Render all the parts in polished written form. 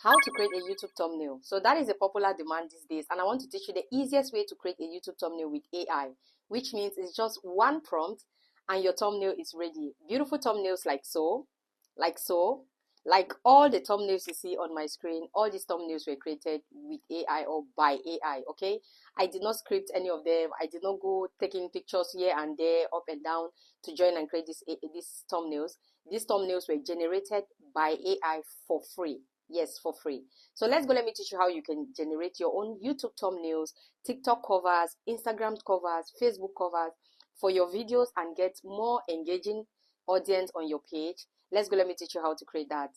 How to create a YouTube thumbnail. So that is a popular demand these days, and I want to teach you the easiest way to create a YouTube thumbnail with AI, which means it's just one prompt and your thumbnail is ready. Beautiful thumbnails like so, like all the thumbnails you see on my screen. All these thumbnails were created with AI or by AI. Okay, I did not script any of them. I did not go taking pictures here and there, up and down, to join and create these thumbnails. These thumbnails were generated by AI for free. Yes, for free. So let's go. Let me teach you how you can generate your own YouTube thumbnails, TikTok covers, Instagram covers, Facebook covers for your videos and get more engaging audience on your page. Let's go. Let me teach you how to create that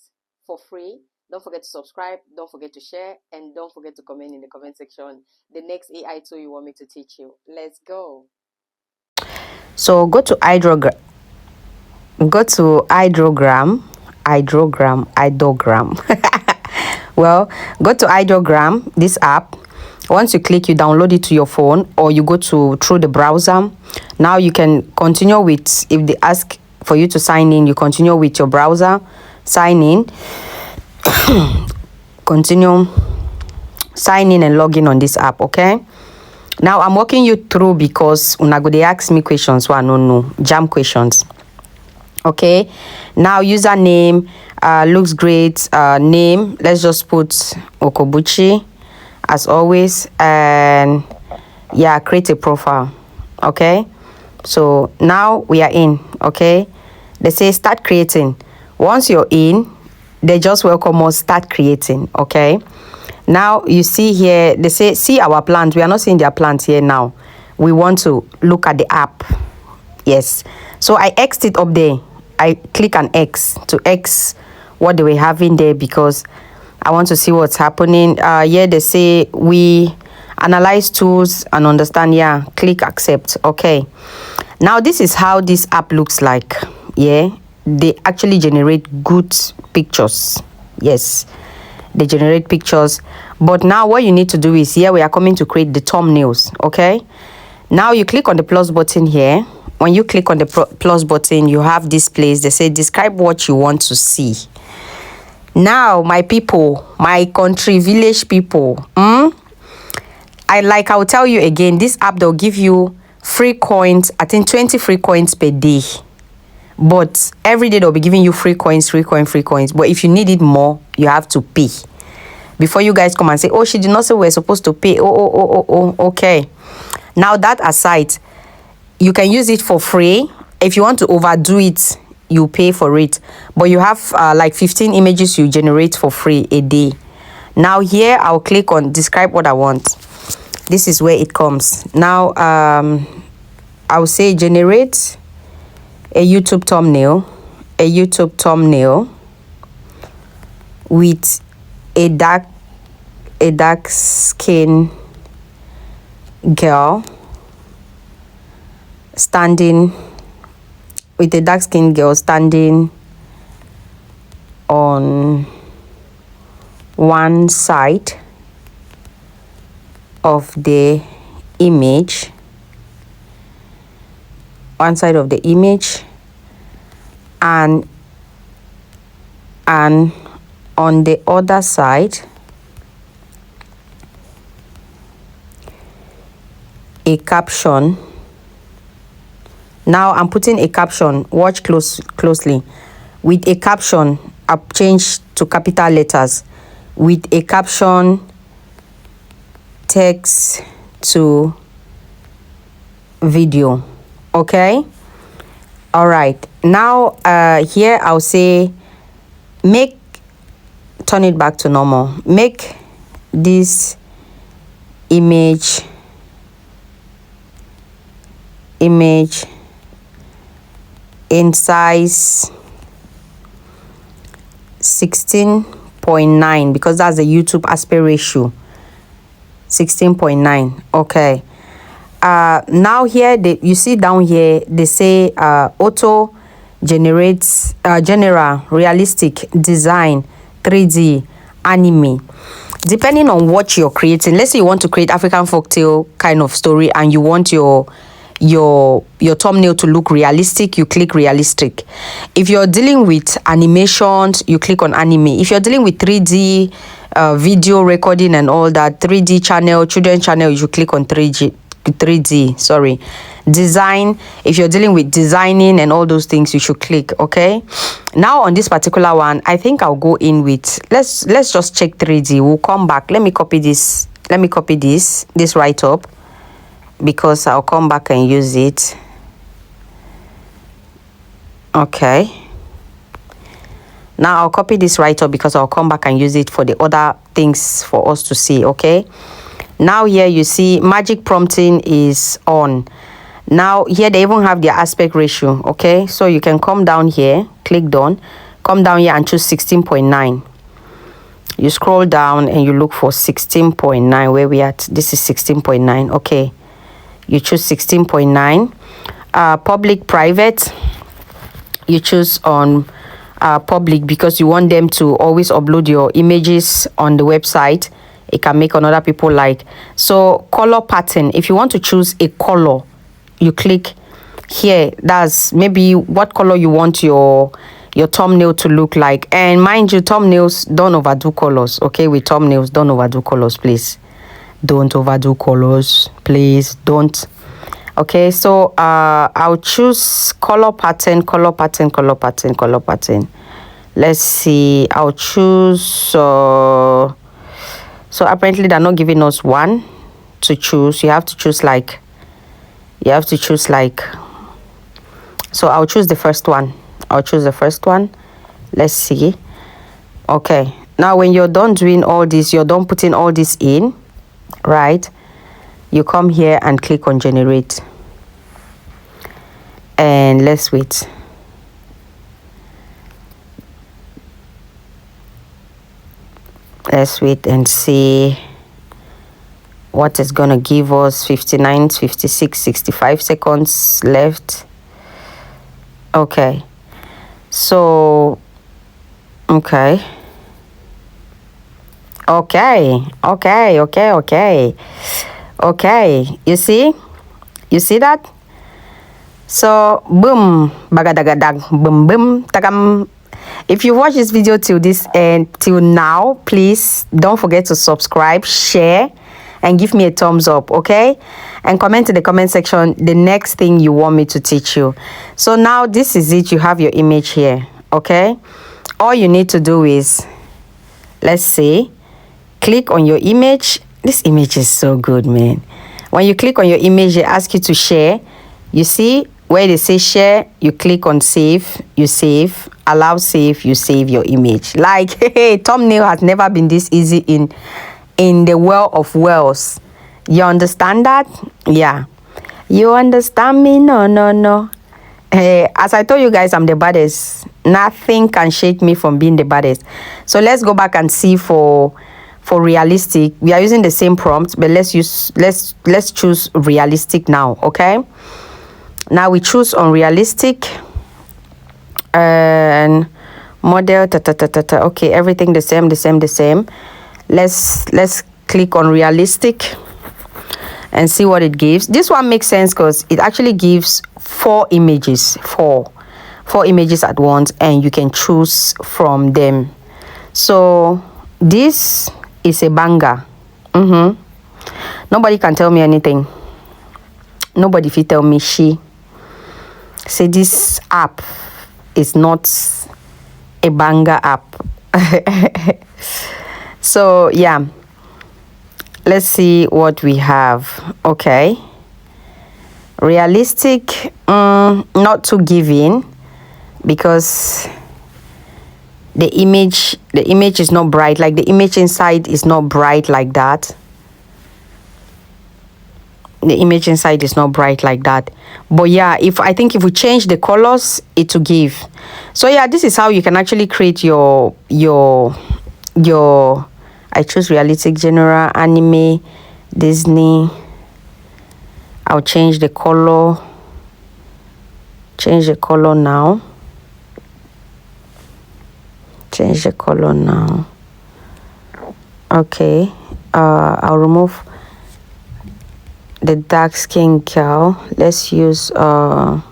for free. Don't forget to subscribe, don't forget to share, and don't forget to comment in the comment section the next AI tool you want me to teach you. Let's go. So go to hydrogram. Well, go to hydrogram, this app. Once you click, you download it to your phone, or you go through the browser. Now you can continue with, if they ask for you to sign in, you continue with your browser, sign in, continue, sign in and log in on this app. Okay, now I'm walking you through because una go dey ask me questions so I don't know, jam questions. Okay, now username looks great. Name, let's just put Okobuchi as always, and yeah, create a profile. Okay, so now we are in. Okay, they say start creating. Once you're in, they just welcome us, start creating. Okay, now you see here they say see our plant. We are not seeing their plant here now. We want to look at the app. Yes, so I X'd it up there. I click on X to X what they were having there because I want to see what's happening. Yeah, they say we analyze tools and understand. Yeah, click accept. Okay, now this is how this app looks like. Yeah, they actually generate good pictures. Yes, they generate pictures. But now what you need to do is, here we are coming to create the thumbnails. Okay, now you click on the plus button here. When you click on the plus button, you have this place. They say describe what you want to see. Now, my people, my country, village people, I'll tell you again, this app, they'll give you free coins. I think 20 free coins per day. But every day they'll be giving you free coins. But if you need it more, you have to pay. Before you guys come and say, oh, she did not say we're supposed to pay. Okay. Now, that aside, you can use it for free. If you want to overdo it, you pay for it. But you have like 15 images you generate for free a day. Now here, I'll click on describe what I want. This is where it comes. Now, I'll say generate a YouTube thumbnail. With a dark skin girl standing on one side of the image, and on the other side a caption. Now I'm putting a caption. Watch closely. With a caption, I've changed to capital letters. With a caption, text to video. Okay. All right. Now here I'll say turn it back to normal. Make this image in size 16.9 because that's the YouTube aspect ratio. 16.9. Okay. Now here you see down here they say auto generates general realistic design 3D anime. Depending on what you're creating, let's say you want to create African folktale kind of story and you want your your thumbnail to look realistic, you click realistic. If you're dealing with animations, you click on anime. If you're dealing with 3D video recording and all that, 3D channel, children channel, you should click on 3D, sorry. Design, if you're dealing with designing and all those things, you should click. Okay, now on this particular one, I think I'll go in with, let's just check 3D. We'll come back. Let me copy this write up, because I'll come back and use it. Okay, now I'll copy this write up because I'll come back and use it for the other things for us to see. Okay, now here you see magic prompting is on. Now here they even have their aspect ratio. Okay, so you can come down here, click done, come down here and choose 16.9. You scroll down and you look for 16.9. Where we at? This is 16.9. Okay, you choose 16.9. Public, private, you choose on public because you want them to always upload your images on the website. It can make other people like. So color pattern, if you want to choose a color, you click here. That's maybe what color you want your thumbnail to look like. And mind you, thumbnails, don't overdo colors. Okay, with thumbnails, don't overdo colors, please. Don't overdo colors, please. Don't. Okay, so I'll choose color pattern. Let's see, I'll choose so apparently they're not giving us one to choose. You have to choose like, so I'll choose the first one. Let's see. Okay, now when you're done doing all this, you're done putting all this in, right? You come here and click on generate, and let's wait. Let's wait and see what is gonna give us. 59, 56, 65 seconds left. Okay, so okay, you see that? So boom, bagadagadang, boom boom tagam. If you watch this video till now, please don't forget to subscribe, share, and give me a thumbs up, okay? And comment in the comment section the next thing you want me to teach you. So now this is it. You have your image here, okay? All you need to do is, let's see, click on your image. This image is so good, man. When you click on your image, they ask you to share. You see where they say share, you click on save, you save, allow save, you save your image. Like, hey, thumbnail has never been this easy in the world of worlds. You understand that? Yeah. You understand me? No. Hey, as I told you guys, I'm the baddest. Nothing can shake me from being the baddest. So let's go back and see for realistic. We are using the same prompt, but let's choose realistic now, okay? Now we choose on realistic and model okay, everything the same. Let's click on realistic and see what it gives. This one makes sense because it actually gives four images at once, and you can choose from them. So this is a banger. Nobody can tell me anything. Nobody fit tell me say this app is not a banger app. So yeah, let's see what we have. Okay, realistic, not too giving, because the image is not bright. Like the image inside is not bright like that. The image inside is not bright like that. But yeah, I think if we change the colors, it will give. So yeah, this is how you can actually create your I choose realistic, general, anime, Disney. I'll change the color. Change the color now. Okay. I'll remove. the dark skin girl. Let's use a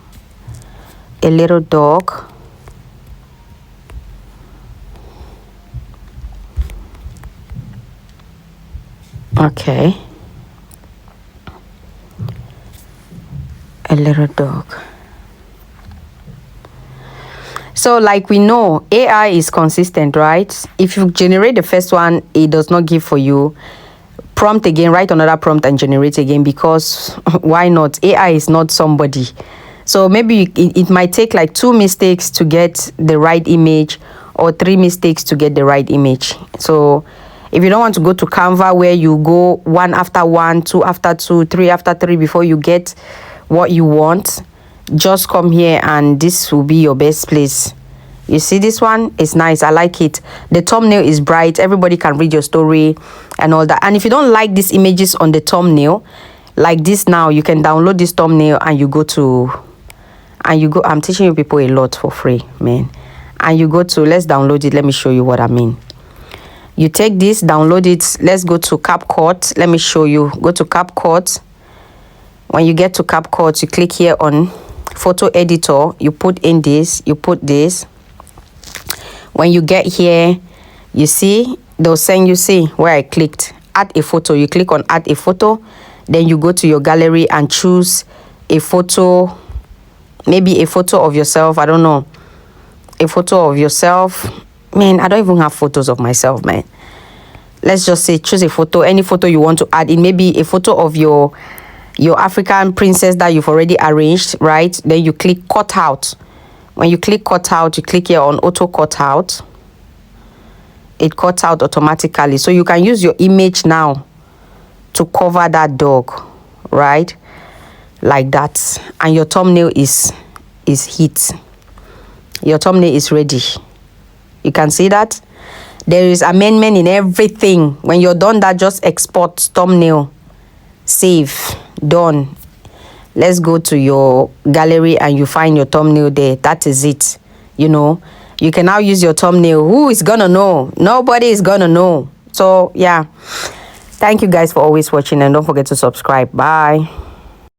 little dog. Okay, a little dog. So like we know, AI is consistent, right? If you generate the first one, it does not give for you. Prompt again, write another prompt and generate again, because why not? AI is not somebody. So maybe it might take like 2 mistakes to get the right image, or 3 mistakes to get the right image. So if you don't want to go to Canva where you go 1 after 1, 2 after 2, 3 after 3 before you get what you want, just come here and this will be your best place. You see, this one is nice. I like it. The thumbnail is bright. Everybody can read your story and all that. And if you don't like these images on the thumbnail, like this now, you can download this thumbnail and you go, I'm teaching you people a lot for free, man. And you go to, let's download it. Let me show you what I mean. You take this, download it. Let's go to CapCut. Let me show you. Go to CapCut. When you get to CapCut, you click here on photo editor. You put in this, you put this. When you get here, you see, they'll send you, see where I clicked, add a photo. You click on add a photo. Then you go to your gallery and choose a photo, maybe a photo of yourself. I don't know. A photo of yourself. Man, I don't even have photos of myself, man. Let's just say choose a photo, any photo you want to add in. Maybe a photo of your African princess that you've already arranged, right? Then you click cut out. When you click cut out, you click here on auto cut out. It cuts out automatically. So you can use your image now to cover that dog, right? Like that. And your thumbnail is hit. Your thumbnail is ready. You can see that there is amendment in everything. When you're done that, just export thumbnail, save, done. Let's go to your gallery and you find your thumbnail there. That is it. You know, you can now use your thumbnail. Who is gonna know? Nobody is gonna know. So yeah, thank you guys for always watching, and don't forget to subscribe. Bye.